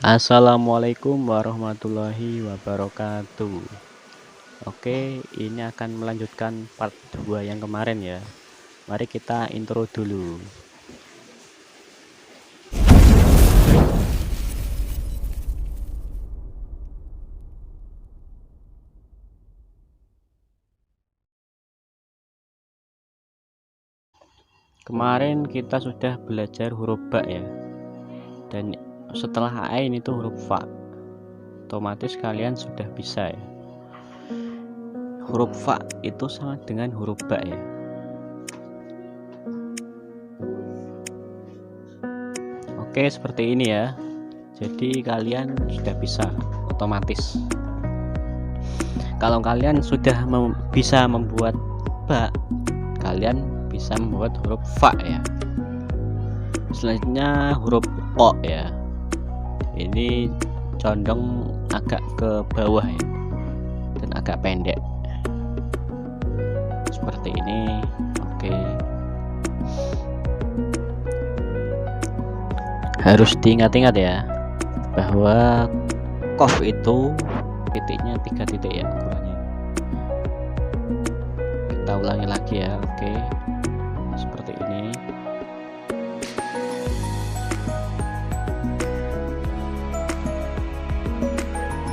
Assalamualaikum warahmatullahi wabarakatuh. Oke, ini akan melanjutkan part 2 yang kemarin ya. Mari kita intro dulu. Kemarin kita sudah belajar huruf ba ya. Dan setelah ain itu huruf fa. Otomatis kalian sudah bisa ya. Huruf fa itu sama dengan huruf ba ya. Oke, seperti ini ya. Jadi kalian sudah bisa otomatis. Kalau kalian sudah bisa membuat ba, kalian bisa membuat huruf fa ya. Selanjutnya huruf o ya. Ini condong agak ke bawah ya, dan agak pendek seperti ini. Oke, harus diingat-ingat ya bahwa qaf itu titiknya 3 titik ya ukurannya. Kita ulangi lagi ya. Oke, seperti ini.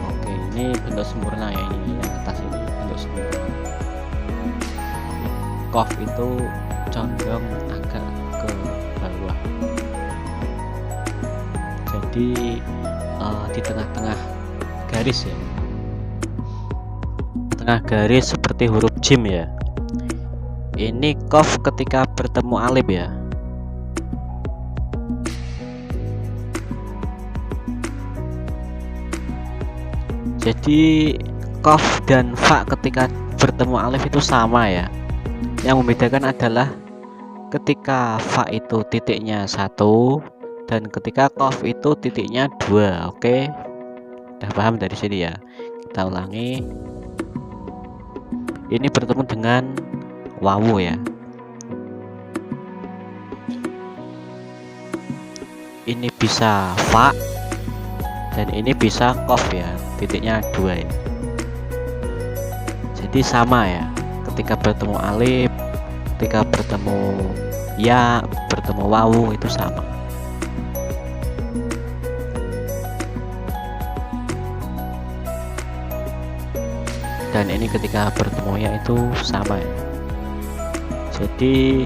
Oke, ini bentuk sempurna ya. Ini yang atas ini bentuk sempurna. Qaf itu condong agak ke bawah, jadi di tengah-tengah garis ya, tengah garis seperti huruf jim ya. Ini qaf ketika bertemu alif ya. Jadi qaf dan fa ketika bertemu alif itu sama ya. Yang membedakan adalah ketika fa itu titiknya 1 dan ketika qaf itu titiknya 2. Oke, udah paham dari sini ya. Kita ulangi. Ini bertemu dengan wawu ya. Ini bisa fa dan ini bisa qaf ya, titiknya 2 ya. Jadi sama ya, ketika bertemu alif, ketika bertemu ya, bertemu wawu itu sama. Dan ini ketika bertemu ya itu sama ya. Jadi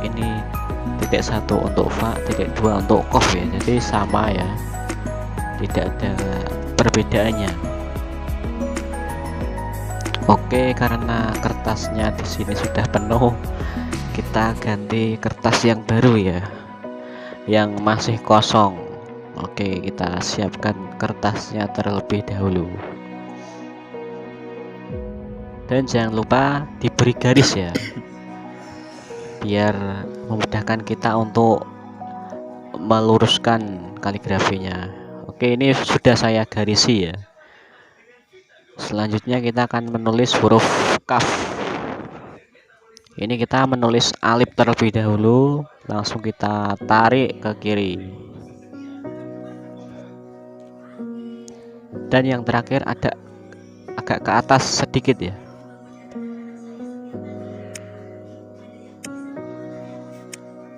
ini titik 1 untuk fa, titik 2 untuk qaf ya. Jadi sama ya, tidak ada perbedaannya. Oke, karena kertasnya di sini sudah penuh, kita ganti kertas yang baru ya, yang masih kosong. Oke, kita siapkan kertasnya terlebih dahulu. Dan jangan lupa diberi garis ya, biar memudahkan kita untuk meluruskan kaligrafinya. Oke, ini sudah saya garisi ya. Selanjutnya kita akan menulis huruf kaf. Ini kita menulis alif terlebih dahulu, langsung kita tarik ke kiri. Dan yang terakhir ada agak ke atas sedikit ya.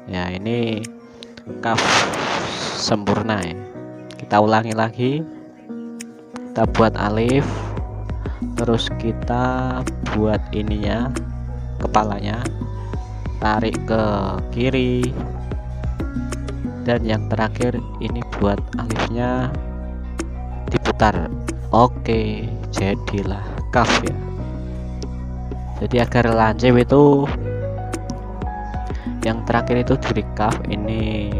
Ya, ini kaf sempurna ya. Kita ulangi lagi. Kita buat alif, terus kita buat ininya, kepalanya, tarik ke kiri, dan yang terakhir ini buat alifnya diputar. Oke, jadilah kaf ya. Jadi agar lancip itu yang terakhir itu dari kaf ini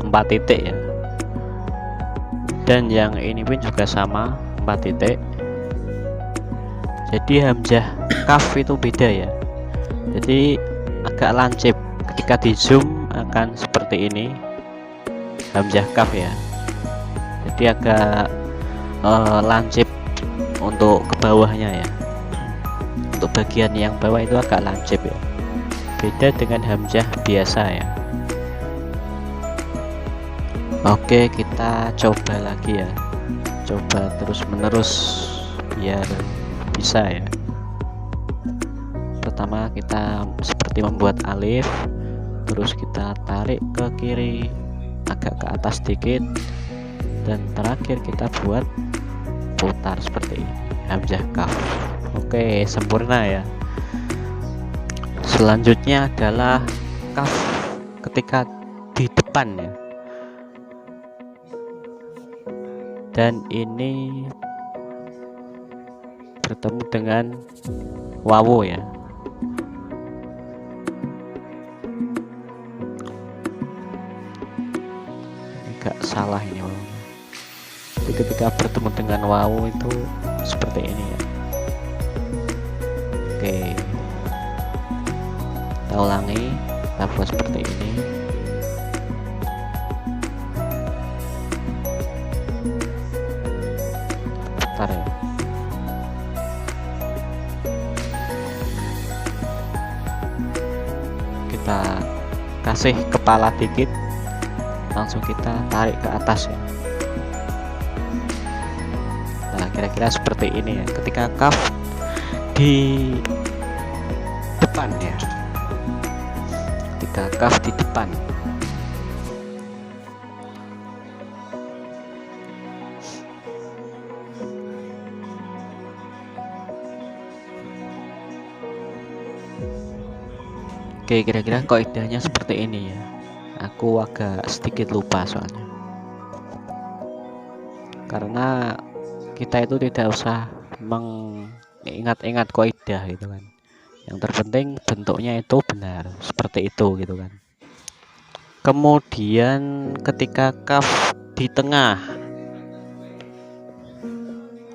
4 titik ya, dan yang ini pun juga sama 4 titik. Jadi hamzah kaf itu beda ya, jadi agak lancip. Ketika di zoom akan seperti ini hamzah kaf ya, jadi agak lancip untuk ke bawahnya ya. Untuk bagian yang bawah itu agak lancip ya, beda dengan hamzah biasa ya. Oke, kita coba lagi ya, coba terus menerus biar bisa ya. Pertama kita seperti membuat alif, terus kita tarik ke kiri agak ke atas sedikit, dan terakhir kita buat putar seperti ini, hamzah kaf. Oke, sempurna ya. Selanjutnya adalah kaf ketika di depan ya, dan ini bertemu dengan wawu ya. Agak salah ini wawunya. Jadi ketika bertemu dengan wawu itu seperti ini ya. Oke, kita ulangi, kita buat seperti ini. Bentar ya. Kita kasih kepala dikit, langsung kita tarik ke atas ya. Nah, kira-kira seperti ini ya ketika kaf di depan ya, ketika kaf di depan. Oke, kira-kira kaidahnya seperti ini ya. Aku agak sedikit lupa soalnya, karena kita itu tidak usah mengingat-ingat kaidah gitu kan. Yang terpenting bentuknya itu benar seperti itu gitu kan. Kemudian ketika kaf di tengah,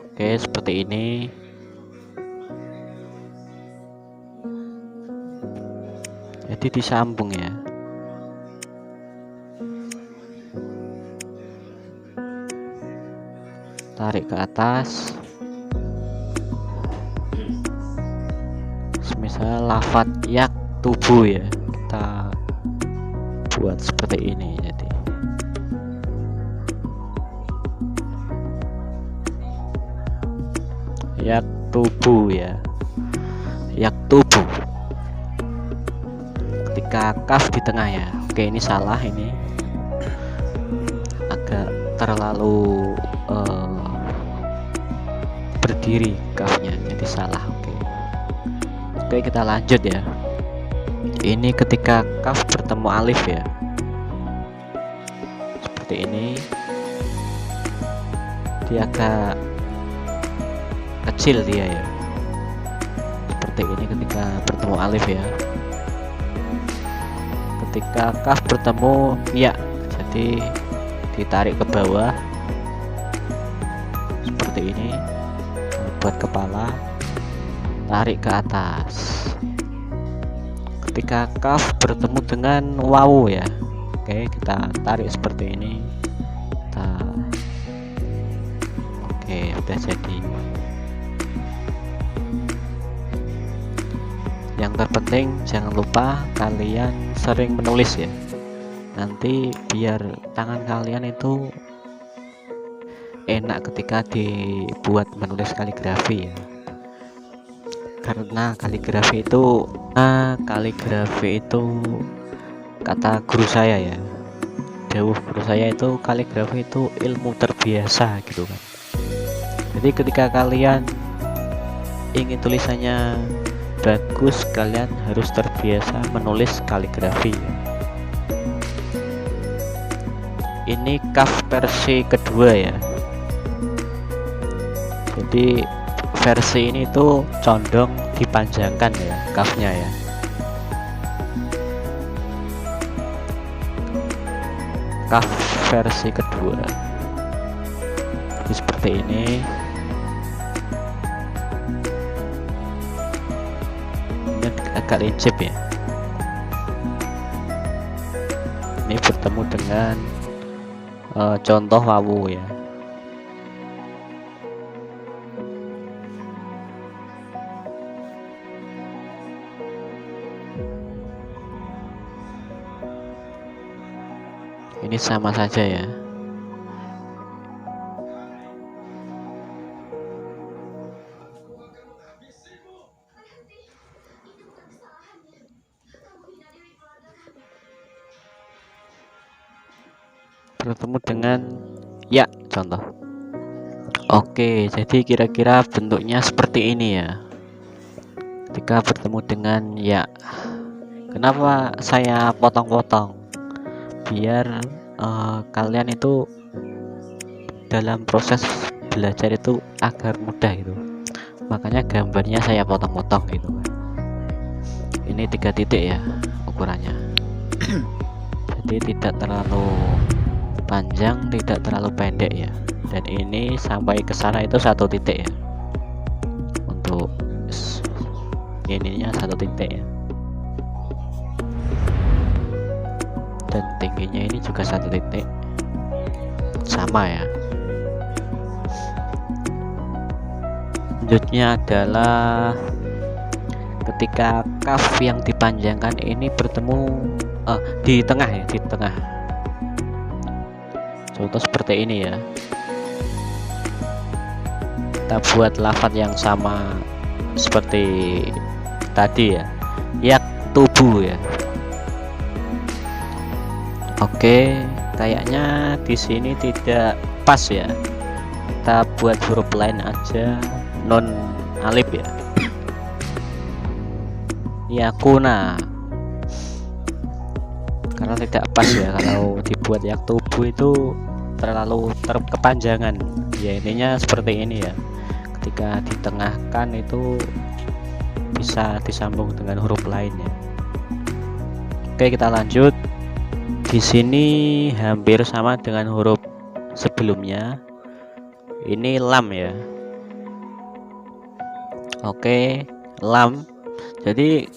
oke seperti ini. Jadi disambung ya. Tarik ke atas. Semisal lafat yak tubuh ya, kita buat seperti ini. Jadi yak tubuh ya, yak tubuh ketika kaf di tengah ya. Oke, ini salah, ini agak terlalu berdiri kafnya, jadi salah. Oke, kita lanjut ya. Ini ketika kaf bertemu alif ya, seperti ini. Dia agak kecil dia ya, seperti ini ketika bertemu alif ya. Ketika kaf bertemu ya, jadi ditarik ke bawah seperti ini, buat kepala, tarik ke atas. Ketika kaf bertemu dengan wawu ya, oke kita tarik seperti ini. Oke, udah jadi. Yang terpenting jangan lupa kalian sering menulis ya, nanti biar tangan kalian itu enak ketika dibuat menulis kaligrafi ya. Karena kaligrafi itu kata guru saya ya, dawuh guru saya itu, kaligrafi itu ilmu terbiasa gitu kan. Jadi ketika kalian ingin tulisannya bagus, kalian harus terbiasa menulis kaligrafi. Ini kaf versi kedua ya, jadi versi ini tuh condong dipanjangkan ya kafnya ya. Kaf versi kedua jadi seperti ini. Agak lincip ya. Ini bertemu dengan contoh wawu ya. Ini sama saja ya. bertemu dengan ya, contoh. Oke, jadi kira-kira bentuknya seperti ini ya. Ketika bertemu dengan ya, kenapa saya potong-potong? Biar kalian itu dalam proses belajar itu agar mudah gitu. Makanya gambarnya saya potong-potong gitu. Ini 3 titik ya ukurannya. Jadi tidak terlalu panjang, tidak terlalu pendek ya. Dan ini sampai ke sana itu 1 titik ya. Untuk ininya 1 titik ya. Dan tingginya ini juga 1 titik. Sama ya. Selanjutnya adalah ketika kaf yang dipanjangkan ini bertemu di tengah ya, di tengah. Contoh seperti ini ya. Kita buat lafaz yang sama seperti tadi ya, yak tubuh ya. Oke, kayaknya di sini tidak pas ya. Kita buat huruf lain aja, non alif ya. Yakuna, karena tidak pas ya. Kalau dibuat yak tubuh itu terlalu kepanjangan ya. Intinya seperti ini ya. Ketika ditengahkan itu bisa disambung dengan huruf lainnya. Oke, kita lanjut. Di sini hampir sama dengan huruf sebelumnya. Ini lam ya. Oke, lam. Jadi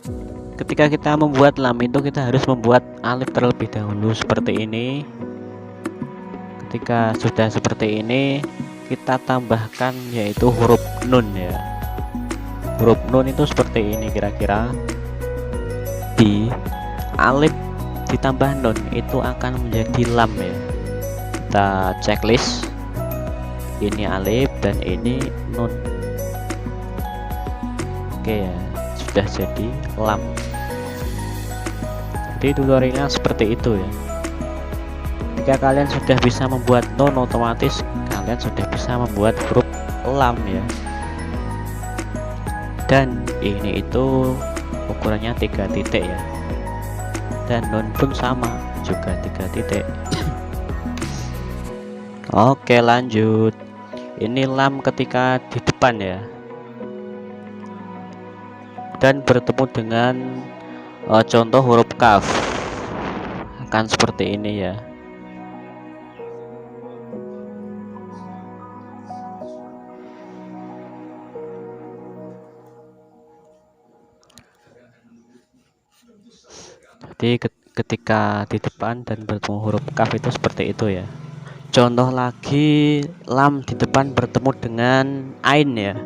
ketika kita membuat lam itu kita harus membuat alif terlebih dahulu seperti ini. Ketika sudah seperti ini, kita tambahkan yaitu huruf nun ya. Huruf nun itu seperti ini kira-kira. Di alif ditambah nun itu akan menjadi lam ya. Kita checklist. Ini alif dan ini nun. Oke ya, sudah jadi lam. Jadi tutorialnya seperti itu ya. Jika kalian sudah bisa membuat nun, otomatis kalian sudah bisa membuat huruf lam ya. Dan ini itu ukurannya 3 titik ya. Dan nun pun sama, juga 3 titik. Oke, lanjut. Ini lam ketika di depan ya. Dan bertemu dengan contoh huruf kaf akan seperti ini ya. Jadi ketika di depan dan bertemu huruf kaf itu seperti itu ya. Contoh lagi, lam di depan bertemu dengan ain ya.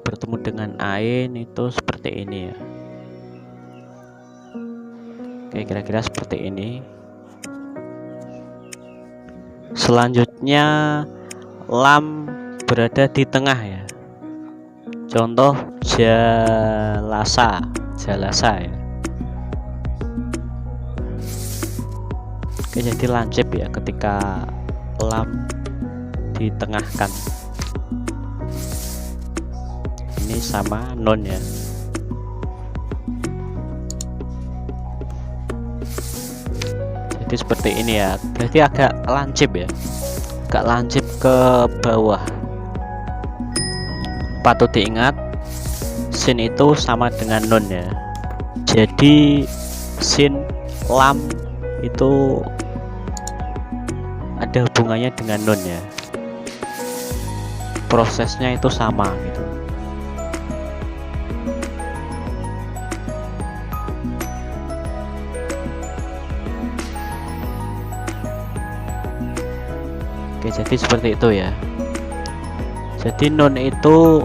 Bertemu dengan ain itu seperti ini ya. Oke, kira-kira seperti ini. Selanjutnya lam berada di tengah ya. Contoh jalasa ya. Oke, jadi lancip ya ketika lam ditengahkan. Ini sama non ya. Jadi seperti ini ya. Berarti agak lancip ya. Agak lancip ke bawah. Patut diingat, sin itu sama dengan nun ya. Jadi sin lam itu ada hubungannya dengan nun ya. Prosesnya itu sama gitu. Oke, jadi seperti itu ya. Jadi nun itu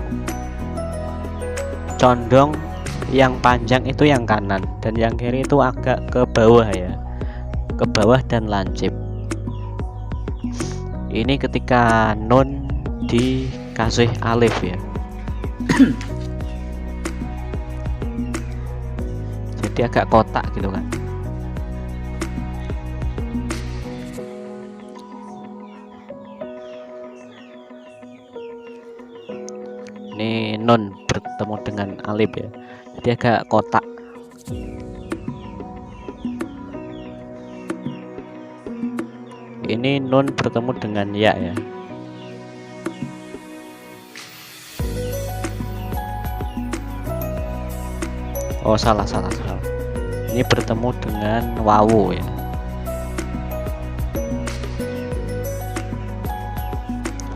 condong, yang panjang itu yang kanan dan yang kiri itu agak ke bawah ya, ke bawah dan lancip. Ini ketika nun dikasih alif ya. Jadi agak kotak gitu kan. dengan alif ya, jadi agak kotak. Ini nun bertemu dengan ya ya. Oh salah. Ini bertemu dengan wawu ya.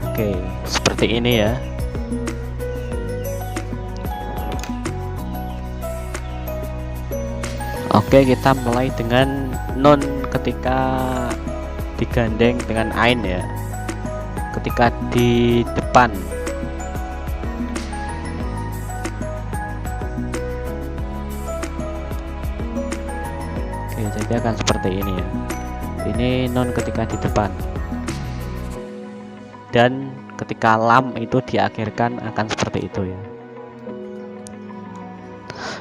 Oke, seperti ini ya. Oke, kita mulai dengan nun ketika digandeng dengan ain ya, ketika di depan. Oke, jadi akan seperti ini ya. Ini nun ketika di depan, dan ketika lam itu diakhirkan akan seperti itu ya.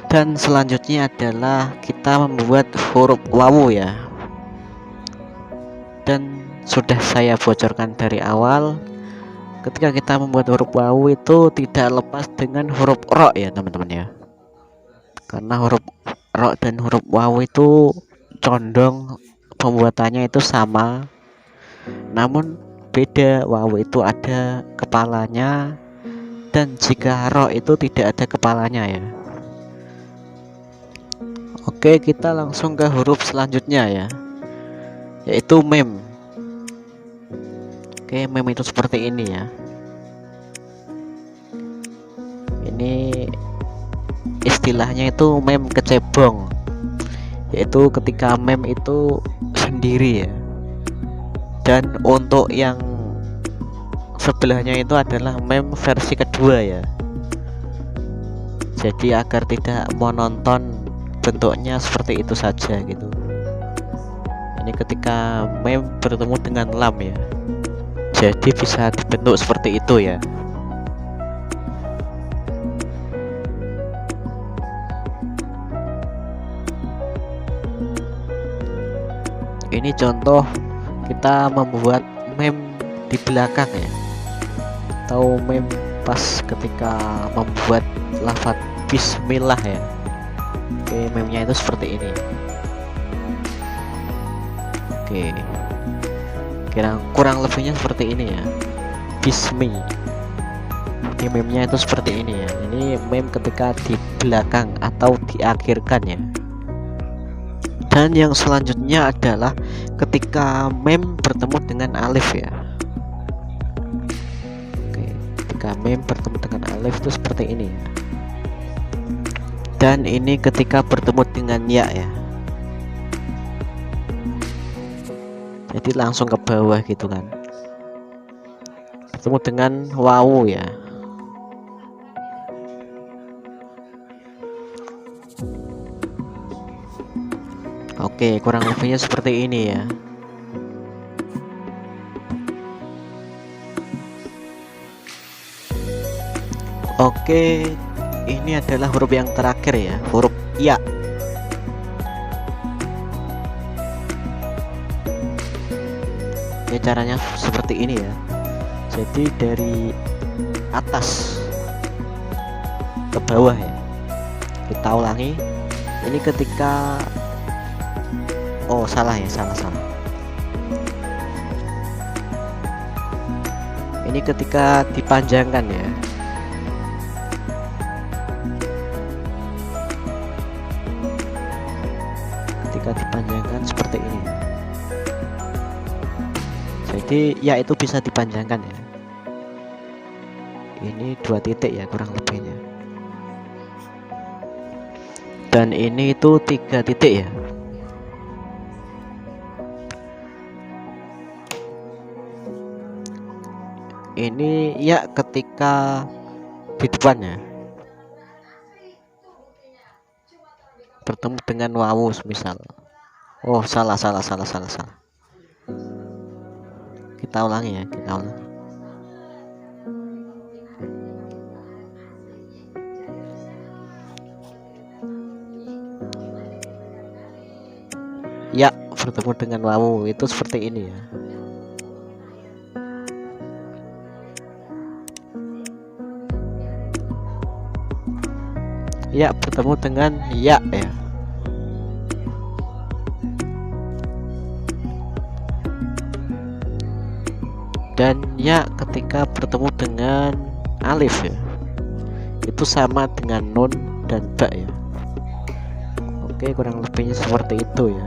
Dan selanjutnya adalah kita membuat huruf wawu ya, dan sudah saya bocorkan dari awal, ketika kita membuat huruf wawu itu tidak lepas dengan huruf ro ya teman-teman ya, karena huruf ro dan huruf wawu itu condong pembuatannya itu sama, namun beda. Wawu itu ada kepalanya, dan jika ro itu tidak ada kepalanya ya. Oke, kita langsung ke huruf selanjutnya ya, yaitu mem. Oke, mem itu seperti ini ya. Ini istilahnya itu mem kecebong, yaitu ketika mem itu sendiri ya, dan untuk yang sebelahnya itu adalah mem versi kedua ya. Jadi agar tidak monoton bentuknya seperti itu saja gitu. Ini ketika mem bertemu dengan lam ya, jadi bisa dibentuk seperti itu ya. Ini contoh kita membuat mem di belakang ya, atau mem pas ketika membuat lafaz bismillah ya. Oke, memnya itu seperti ini. Oke, kurang lebihnya seperti ini ya, bismi. Oke, memnya itu seperti ini ya. Ini mem ketika di belakang atau diakhirkan ya. Dan yang selanjutnya adalah ketika mem bertemu dengan alif ya. Oke, ketika mem bertemu dengan alif itu seperti ini ya. Dan ini ketika bertemu dengan ya ya, jadi langsung ke bawah gitu kan, bertemu dengan wawu ya. Oke, kurang lebihnya seperti ini ya. Oke, ini adalah huruf yang terakhir ya, huruf ya. Oke, caranya seperti ini ya. Jadi dari atas ke bawah ya. Kita ulangi. Ini ketika salah ya, salah. Ini ketika dipanjangkan ya. Ketika dipanjangkan seperti ini. Jadi ya itu bisa dipanjangkan ya. Ini 2 titik ya kurang lebihnya. Dan ini itu 3 titik ya. Ini ya ketika di depannya bertemu dengan wawu misal. Salah. Kita ulangi ya, kita ulangi. Ya, bertemu dengan wawu itu seperti ini ya. ya bertemu dengan ya ya. Dan ya ketika bertemu dengan alif ya, itu sama dengan nun dan ba ya. Oke, kurang lebihnya seperti itu ya.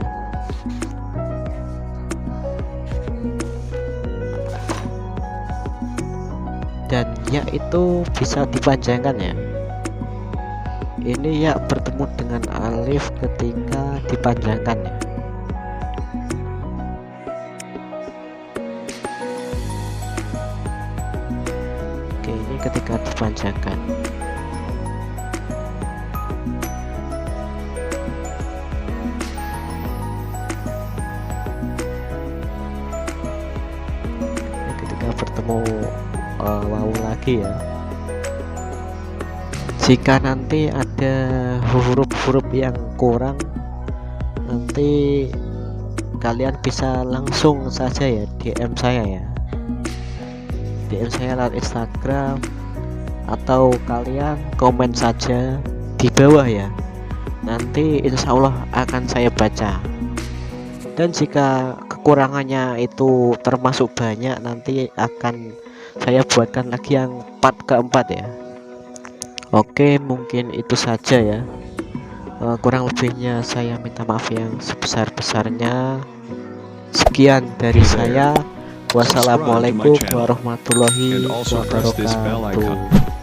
Dan ya itu bisa dipanjangkan ya. Ini ya bertemu dengan alif ketika dipanjangkan ya. Oke, ini ketika dipanjangkan. Ini ketika bertemu wawu lagi ya. Jika nanti ada huruf-huruf yang kurang, nanti kalian bisa langsung saja ya DM saya ya, DM saya lewat Instagram, atau kalian komen saja di bawah ya. Nanti insya Allah akan saya baca. Dan jika kekurangannya itu termasuk banyak, nanti akan saya buatkan lagi yang part keempat ya. Oke, mungkin itu saja ya. Kurang lebihnya saya minta maaf yang sebesar-besarnya. Sekian dari saya. Wassalamualaikum warahmatullahi wabarakatuh.